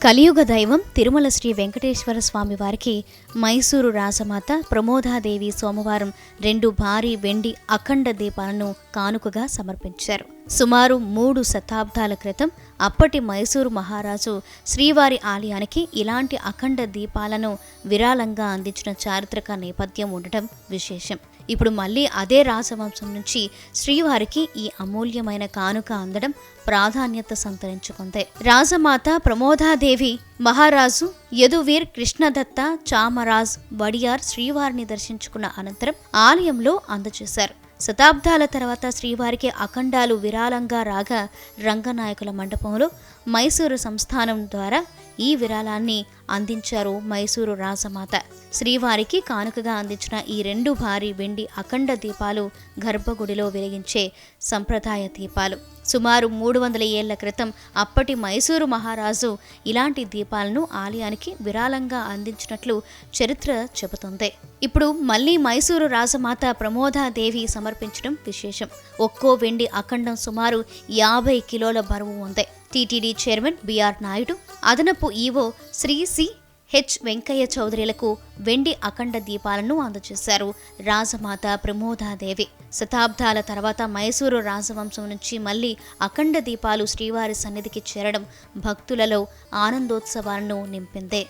కలియుగ దైవం తిరుమల శ్రీ వెంకటేశ్వర స్వామి వారికి మైసూరు రాజమాత ప్రమోదాదేవి సోమవారం 2 భారీ వెండి అఖండ దీపాలను కానుకగా సమర్పించారు. సుమారు 3 శతాబ్దాల క్రితం అప్పటి మైసూరు మహారాజు శ్రీవారి ఆలయానికి ఇలాంటి అఖండ దీపాలను విరాళంగా అందించిన చారిత్రక నేపథ్యం ఉండటం విశేషం. ఇప్పుడు మళ్ళీ అదే రాజవంశం నుంచి శ్రీవారికి ఈ అమూల్యమైన కానుక అందడం ప్రాధాన్యత సంతరించుకుంది. రాజమాత ప్రమోదాదేవి మహారాజు యదువీర్ కృష్ణదత్త చామరాజ్ వడియార్ శ్రీవారిని దర్శించుకున్న అనంతరం ఆలయంలో అందజేశారు. శతాబ్దాల తర్వాత శ్రీవారికి అఖండాలు విరాళంగా రాగా రంగనాయకుల మండపంలో మైసూరు సంస్థానం ద్వారా ఈ విరాళాన్ని అందించారు మైసూరు రాజమాత. శ్రీవారికి కానుకగా అందించిన ఈ 2 భారీ వెండి అఖండ దీపాలు గర్భగుడిలో వెలిగించే సంప్రదాయ దీపాలు. సుమారు 300 ఏళ్ల క్రితం అప్పటి మైసూరు మహారాజు ఇలాంటి దీపాలను ఆలయానికి విరాళంగా అందించినట్లు చరిత్ర చెబుతుంది. ఇప్పుడు మళ్లీ మైసూరు రాజమాత ప్రమోదాదేవి సమర్పించడం విశేషం. ఒక్కో వెండి అఖండం సుమారు 50 కిలోల బరువు ఉంది. టీటీడీ చైర్మన్ బిఆర్ నాయుడు, అదనపు ఈవో శ్రీ సి.హెచ్. వెంకయ్య చౌదరిలకు వెండి అఖండ దీపాలను అందజేశారు రాజమాత ప్రమోదాదేవి. శతాబ్దాల తర్వాత మైసూరు రాజవంశం నుంచి మళ్లీ అఖండ దీపాలు శ్రీవారి సన్నిధికి చేరడం భక్తులలో ఆనందోత్సవాలను నింపింది.